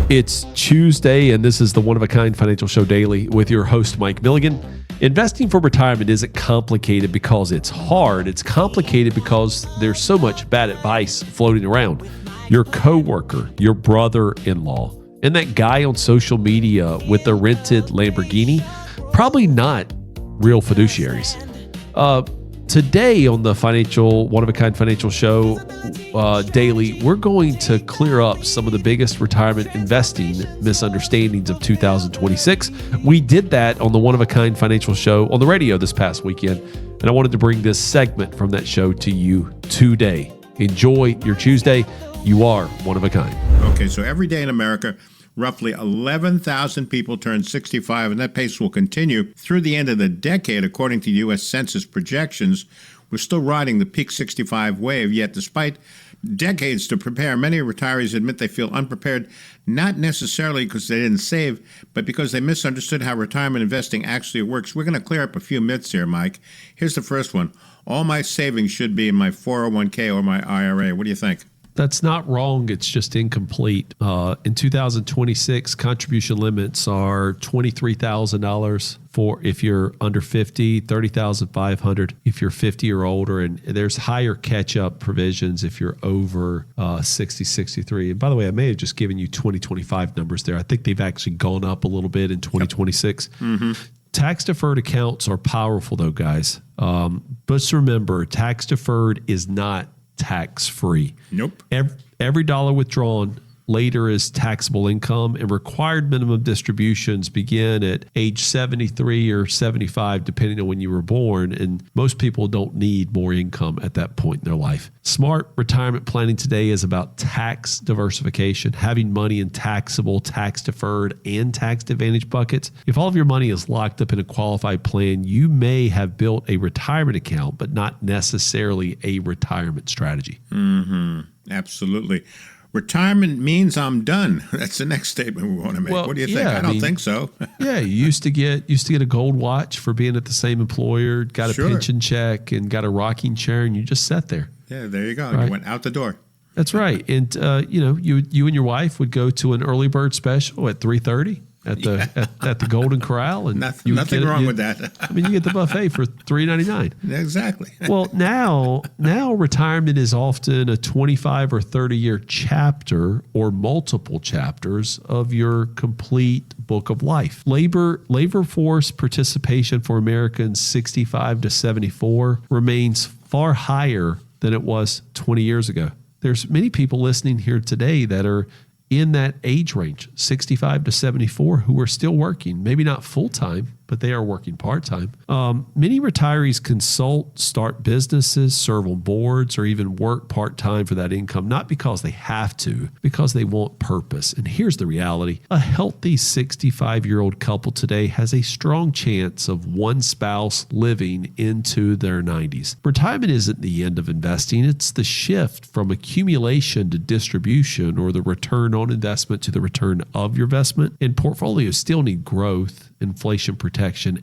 It's Tuesday, and this is the One of a Kind Financial Show Daily with your host, Mike Milligan. Investing for retirement isn't complicated because it's hard. It's complicated because there's so much bad advice floating around. Your coworker, your brother-in-law, and that guy on social media with the rented Lamborghini, probably not real fiduciaries. Today on the One of a Kind Financial Show Daily, we're going to clear up some of the biggest retirement investing misunderstandings of 2026. We did that on the One of a Kind Financial Show on the radio this past weekend, and I wanted to bring this segment from that show to you today. Enjoy your Tuesday. You are one of a kind. Okay, so every day in America, roughly 11,000 people turn 65, and that pace will continue through the end of the decade, according to U.S. Census projections. We're still riding the peak 65 wave, yet despite decades to prepare, many retirees admit they feel unprepared, not necessarily because they didn't save, but because they misunderstood how retirement investing actually works. We're going to clear up a few myths here, Mike. Here's the first one. All my savings should be in my 401k or my IRA. What do you think? That's not wrong. It's just incomplete. In 2026, contribution limits are $23,000 for if you're under 50, $30,500 if you're 50 or older, and there's higher catch-up provisions if you're over 60, 63. And by the way, I may have just given you 2025 numbers there. I think they've actually gone up a little bit in 2026. Yep. Mm-hmm. Tax-deferred accounts are powerful, though, guys. But remember, tax-deferred is not tax-free. Nope. Every dollar withdrawn later is taxable income, and required minimum distributions begin at age 73 or 75, depending on when you were born, and most people don't need more income at that point in their life. Smart retirement planning today is about tax diversification, having money in taxable, tax-deferred, and tax-advantaged buckets. If all of your money is locked up in a qualified plan, you may have built a retirement account, but not necessarily a retirement strategy. Mm-hmm. Absolutely. Retirement means I'm done. That's the next statement we want to make. Well, what do you think? I don't think so. Yeah, you used to get a gold watch for being at the same employer, got a pension check, and got a rocking chair, and you just sat there. Yeah, there you go. Right? You went out the door. That's right. And you and your wife would go to an early bird special at 3:30 at the Golden Corral, and nothing wrong with that. I mean, you get the buffet for $3.99. Exactly. Well, now retirement is often a 25 or 30-year chapter or multiple chapters of your complete book of life. Labor force participation for Americans 65 to 74 remains far higher than it was 20 years ago. There's many people listening here today that are in that age range, 65 to 74, who are still working, maybe not full-time, but they are working part-time. Many retirees consult, start businesses, serve on boards, or even work part-time for that income, not because they have to, because they want purpose. And here's the reality. A healthy 65-year-old couple today has a strong chance of one spouse living into their 90s. Retirement isn't the end of investing. It's the shift from accumulation to distribution, or the return on investment to the return of your investment. And portfolios still need growth, inflation protection,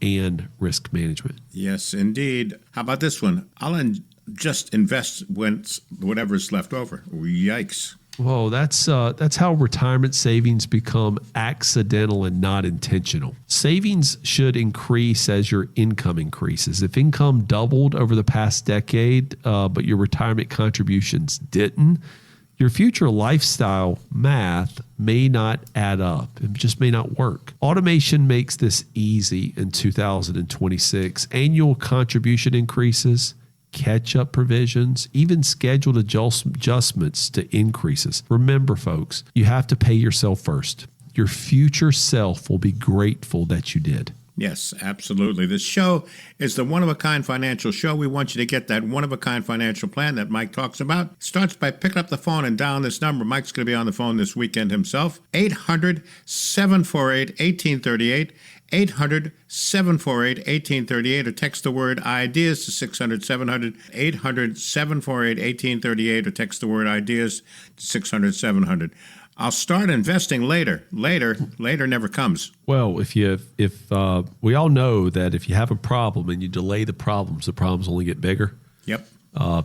and risk management. Yes, indeed. How about this one? I'll just invest whatever's left over. Yikes. Whoa, that's how retirement savings become accidental and not intentional. Savings should increase as your income increases. If income doubled over the past decade, but your retirement contributions didn't, your future lifestyle math may not add up. It just may not work. Automation makes this easy in 2026. Annual contribution increases, catch-up provisions, even scheduled adjustments to increases. Remember, folks, you have to pay yourself first. Your future self will be grateful that you did. Yes, absolutely. This show is the one-of-a-kind financial show. We want you to get that one-of-a-kind financial plan that Mike talks about. It starts by picking up the phone and dialing this number. Mike's going to be on the phone this weekend himself. 800-748-1838. 800-748-1838, or text the word IDEAS to 600-700. 800-748-1838, or text the word IDEAS to 600-700. I'll start investing later. Later never comes. Well, if we all know that if you have a problem and you delay the problems only get bigger. Yep.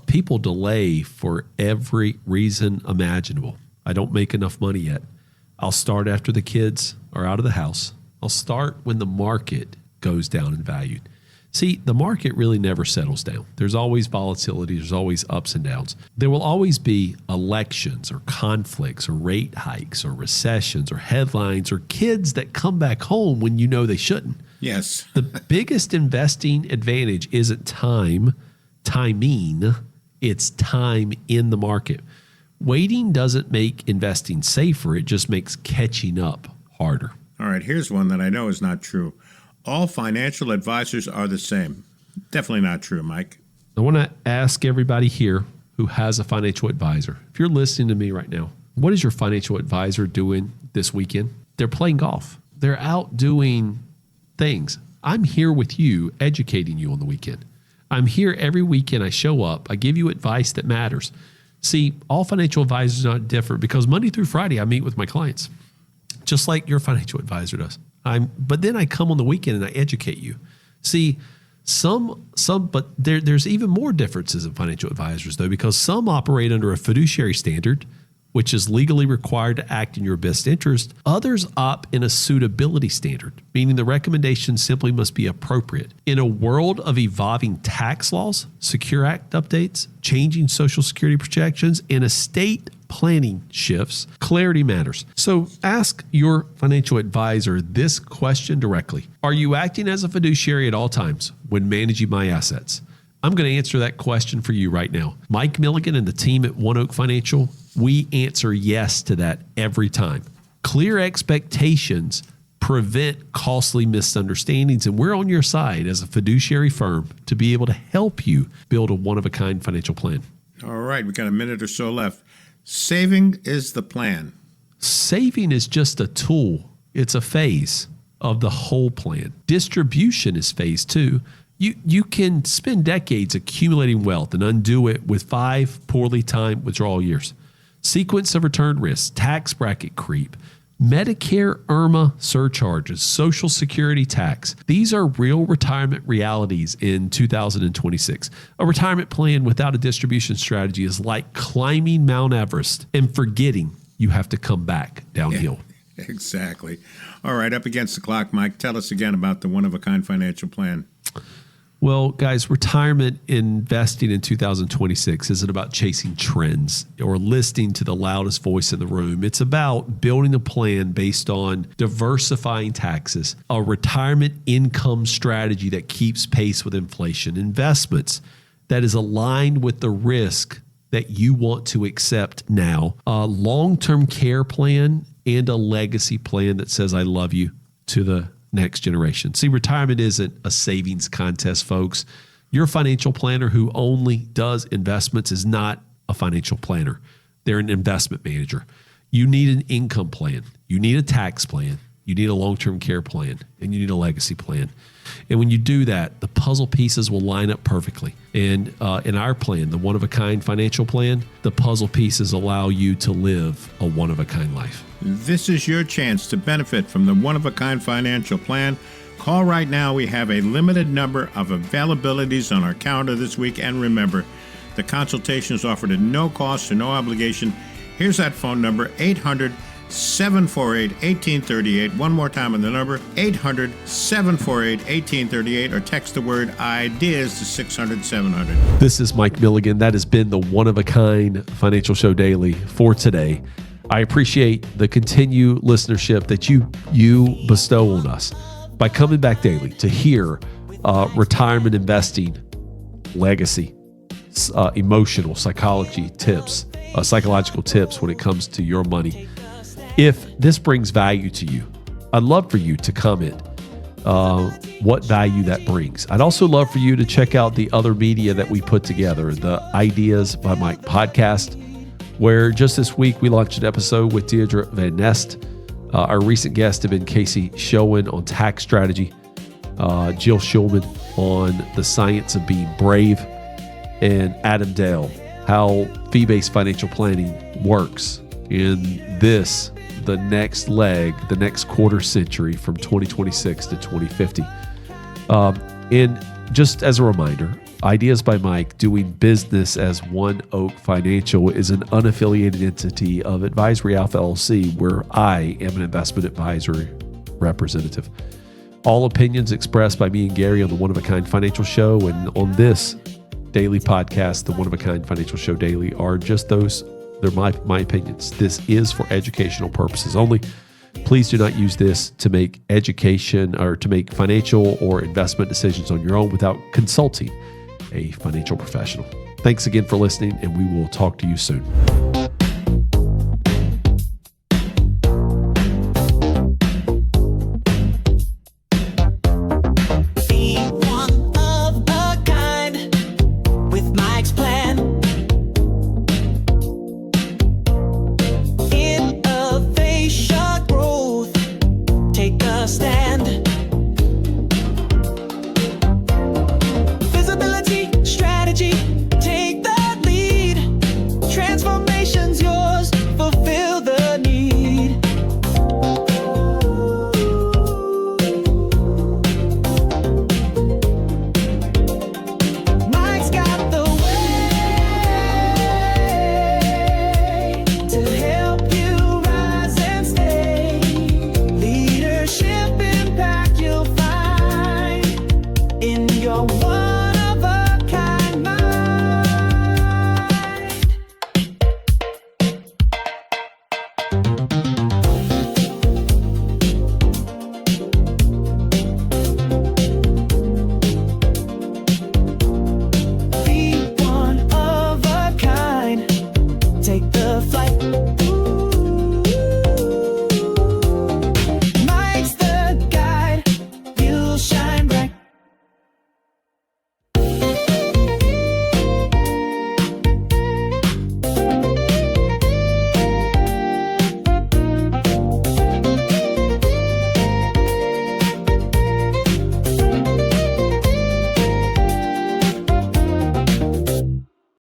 People delay for every reason imaginable. I don't make enough money yet. I'll start after the kids are out of the house. I'll start when the market goes down in value. See, the market really never settles down. There's always volatility. There's always ups and downs. There will always be elections or conflicts or rate hikes or recessions or headlines or kids that come back home when you know they shouldn't. Yes. The biggest investing advantage isn't timing, it's time in the market. Waiting doesn't make investing safer. It just makes catching up harder. All right, here's one that I know is not true. All financial advisors are the same. Definitely not true, Mike. I want to ask everybody here who has a financial advisor. If you're listening to me right now, what is your financial advisor doing this weekend? They're playing golf. They're out doing things. I'm here with you, educating you on the weekend. I'm here every weekend. I show up. I give you advice that matters. See, all financial advisors are not different because Monday through Friday, I meet with my clients, just like your financial advisor does. But then I come on the weekend and I educate you. See, but there's even more differences in financial advisors though, because some operate under a fiduciary standard, which is legally required to act in your best interest. Others opt in a suitability standard, meaning the recommendation simply must be appropriate. In a world of evolving tax laws, Secure Act updates, changing Social Security projections, and estate planning shifts, clarity matters. So ask your financial advisor this question directly. Are you acting as a fiduciary at all times when managing my assets? I'm going to answer that question for you right now. Mike Milligan and the team at One Oak Financial, we answer yes to that every time. Clear expectations prevent costly misunderstandings, and we're on your side as a fiduciary firm to be able to help you build a one-of-a-kind financial plan. All right, we got a minute or so left. Saving is the plan. Saving is just a tool. It's a phase of the whole plan. Distribution is phase 2. You can spend decades accumulating wealth and undo it with 5 poorly timed withdrawal years. Sequence of return risks, tax bracket creep, Medicare IRMA surcharges, Social Security tax. These are real retirement realities in 2026. A retirement plan without a distribution strategy is like climbing Mount Everest and forgetting you have to come back downhill. Yeah, exactly. All right, up against the clock, Mike. Tell us again about the one-of-a-kind financial plan. Well, guys, retirement investing in 2026 isn't about chasing trends or listening to the loudest voice in the room. It's about building a plan based on diversifying taxes, a retirement income strategy that keeps pace with inflation, investments that is aligned with the risk that you want to accept now, a long-term care plan, and a legacy plan that says, I love you to the next generation. See, retirement isn't a savings contest, folks. Your financial planner who only does investments is not a financial planner. They're an investment manager. You need an income plan. You need a tax plan. You need a long-term care plan, and you need a legacy plan. And when you do that, the puzzle pieces will line up perfectly. And in our plan, the one-of-a-kind financial plan, the puzzle pieces allow you to live a one-of-a-kind life. This is your chance to benefit from the one-of-a-kind financial plan. Call right now. We have a limited number of availabilities on our calendar this week. And remember, the consultation is offered at no cost or no obligation. Here's that phone number, 800-748-1838. One more time on the number, 800-748-1838, or text the word IDEAS to 600-700. This is Mike Milligan. That has been the One-of-a-Kind Financial Show Daily for today. I appreciate the continued listenership that you bestow on us by coming back daily to hear retirement investing, legacy, emotional psychology tips, psychological tips when it comes to your money. If this brings value to you, I'd love for you to comment what value that brings. I'd also love for you to check out the other media that we put together, the Ideas by Mike podcast, where just this week we launched an episode with Deirdre Van Nest. Our recent guests have been Casey Schoen on tax strategy, Jill Schulman on the science of being brave, and Adam Dale, how fee-based financial planning works in the next leg, the next quarter century from 2026 to 2050. And just as a reminder, Ideas by Mike, doing business as One Oak Financial, is an unaffiliated entity of Advisory Alpha LLC, where I am an investment advisory representative. All opinions expressed by me and Gary on the One of a Kind Financial Show and on this daily podcast, the One of a Kind Financial Show Daily, are just those. They're my opinions. This is for educational purposes only. Please do not use this to make education or to make financial or investment decisions on your own without consulting a financial professional. Thanks again for listening, and we will talk to you soon.